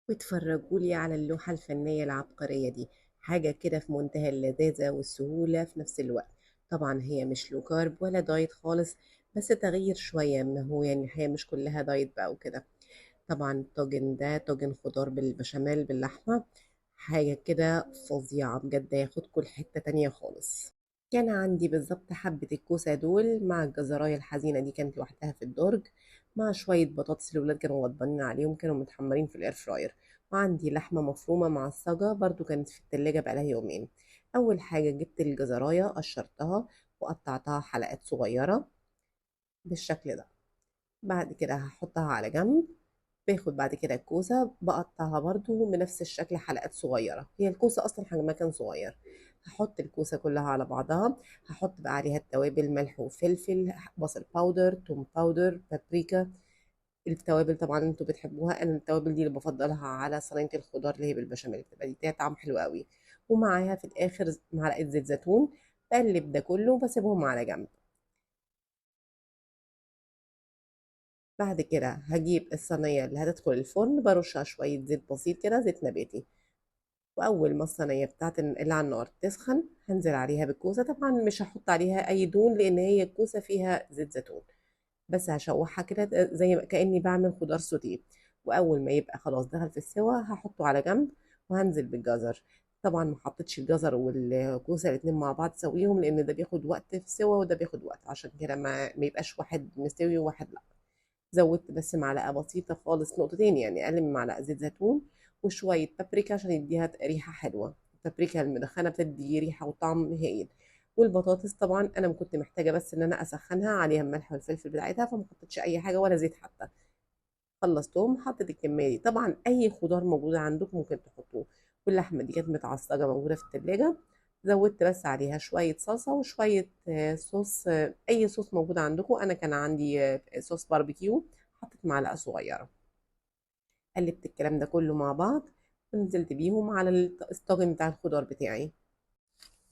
واتفرجوا لي على اللوحة الفنية العبقرية دي. حاجة كده في منتهى اللذاذة والسهولة في نفس الوقت. طبعا هي مش لو كارب ولا دايت خالص، بس تغيير شوية، ما هو يعني هي مش كلها دايت بقى وكده. طبعا الطاجن ده طاجن خضار بالبشاميل باللحمة. حاجة كده فظيعة بجد، ياخدكوا لحتة تانية خالص. كان عندي بالظبط حبة الكوسة دول مع الجزراية الحزينة دي، كانت لوحدها في الدرج، مع شوية بطاطس الولاد كانوا غضبانين عليهم، كانوا متحمرين في الاير فراير. وعندي لحمة مفرومة معصجة برضو كانت في التلاجة بقالها يومين. أول حاجة جبت الجزراية قشرتها وقطعتها حلقات صغيرة بالشكل ده. بعد كده هحطها على جنب. باخد بعد كده الكوسة بقطعها برضو بنفس الشكل حلقات صغيرة، هي الكوسة أصلا حجمها كان صغير. هحط الكوسة كلها على بعضها. هحط بقى عليها التوابل، ملح وفلفل، بصل باودر، توم باودر، بابريكا. التوابل طبعا اللي انتوا بتحبوها، انا التوابل دي اللي بفضلها على صينية الخضار اللي هي بالبشاميل، بتبقى دي طعم حلو قوي. ومعاها في الاخر معلقة زيت زيتون. بقلب ده كله وبسيبهم على جنب. بعد كده هجيب الصينية اللي هتدخل الفرن، برشها شوية زيت بسيط كده، زيت نباتي. واول ما الصينيه بتاعت اللي على النار تسخن، هنزل عليها بالكوسه. طبعا مش هحط عليها اي دهون لان هي الكوسه فيها زيت زيتون، بس هشوحها كده زي كاني بعمل خضار سوتيه. واول ما يبقى خلاص دخل في السوا هحطه على جنب. وهنزل بالجزر. طبعا ما حطيتش الجزر والكوسه الاتنين مع بعض سويهم، لان ده بياخد وقت في السوا وده بياخد وقت، عشان كده ما يبقاش واحد مستوي وواحد لا. زودت بس معلقة بسيطة خالص، نقطتين يعني، أقل من معلقة زيت زيتون. وشوية بابريكا عشان يديها ريحة حلوة. البابريكا المدخنة بتدي ريحة وطعم هايل. والبطاطس طبعا أنا كنت محتاجة بس إن أنا أسخنها عليها الملح والفلفل بتاعتها، فما حطيتش أي حاجة ولا زيت حتى. خلصتهم، حطيت الكمية دي. طبعا أي خضار موجود عندكم ممكن تحطوه. واللحمة دي كانت متعصجة موجودة في التلاجة. زودت بس عليها شوية صلصة وشوية صوص، أي صوص موجود عندكم. أنا كان عندي صوص باربيكيو. حطيت معلقة صغيرة. قلبت الكلام ده كله مع بعض. ونزلت بيهم على الطاجن بتاع الخضار بتاعي.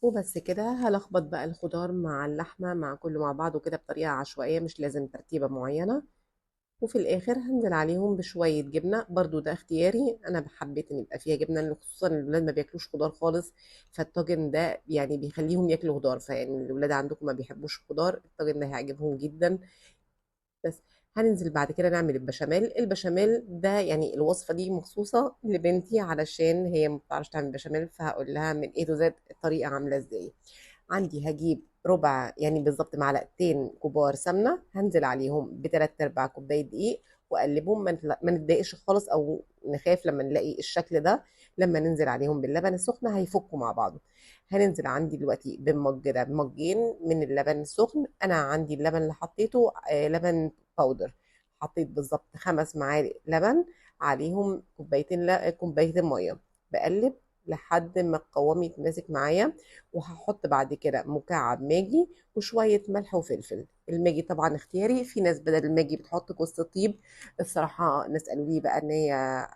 وبس كده هلخبط بقى الخضار مع اللحمة مع كله مع بعض وكده بطريقة عشوائية، مش لازم ترتيبة معينة. وفي الاخر هنزل عليهم بشويه جبنه، برضو ده اختياري، انا حبيت ان يبقى فيها جبنه لأن خصوصا الولاد ما بياكلوش خضار خالص. فالطاجن ده يعني بيخليهم ياكلوا خضار، فيعني الولاد عندكم ما بيحبوش خضار، الطاجن ده هيعجبهم جدا. بس هننزل بعد كده نعمل البشاميل. البشاميل ده يعني الوصفه دي مخصوصه لبنتي علشان هي ما بتعرفش تعمل بشاميل، فهقول لها من ايه تو زد الطريقه عامله ازاي. عندي هجيب ربع يعني بالظبط معلقتين كبار سمنه، هنزل عليهم بتلات ارباع كوبايه دقيق. واقلبهم، ما نتضايقش خالص او نخاف لما نلاقي الشكل ده. لما ننزل عليهم باللبن السخن هيفكوا مع بعض. هننزل عندي دلوقتي بمج ده بمجين من اللبن السخن. انا عندي اللبن اللي حطيته لبن باودر. حطيت بالظبط 5 معالق لبن، عليهم كوبايتين كوبايتين ميه. بقلب لحد ما القوام يتماسك معايا. وهحط بعد كده مكعب ماجي وشوية ملح وفلفل. الماجي طبعا اختياري، في ناس بدل الماجي بتحط جوز الطيب. الصراحة ناس قالوا لي بقى ان هي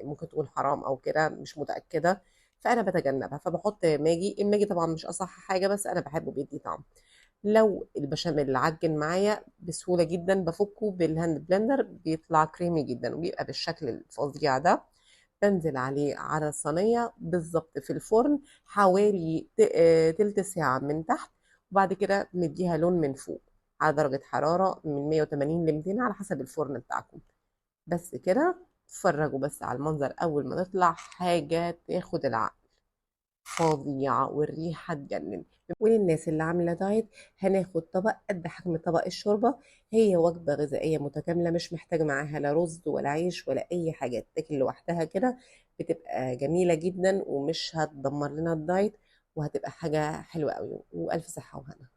ممكن تقول حرام او كده، مش متأكدة. فانا بتجنبها فبحط ماجي. الماجي طبعا مش اصح حاجة بس انا بحبه بيدي طعم. لو البشاميل عجن معايا بسهولة جدا بفكه بالهاند بلندر، بيطلع كريمي جدا وبيبقى بالشكل الفظيع ده. بنزل عليه على الصينية بالظبط في الفرن حوالي تلت ساعة من تحت. وبعد كده نديها لون من فوق على درجة حرارة من 180 ل 200 على حسب الفرن بتاعكم. بس كده. اتفرجوا بس على المنظر أول ما تطلع، حاجة تاخد العقل. فظيعة والريحة تجنن. وللناس اللي عاملة دايت، هناخد طبق قد حجم طبق الشوربة. هي وجبة غذائية متكاملة، مش محتاجة معاها لا رز ولا عيش ولا أي حاجة، تاكل لوحدها كده. بتبقى جميلة جدا ومش هتدمر لنا الدايت. وهتبقى حاجة حلوة قوي، وألف صحة وهنا.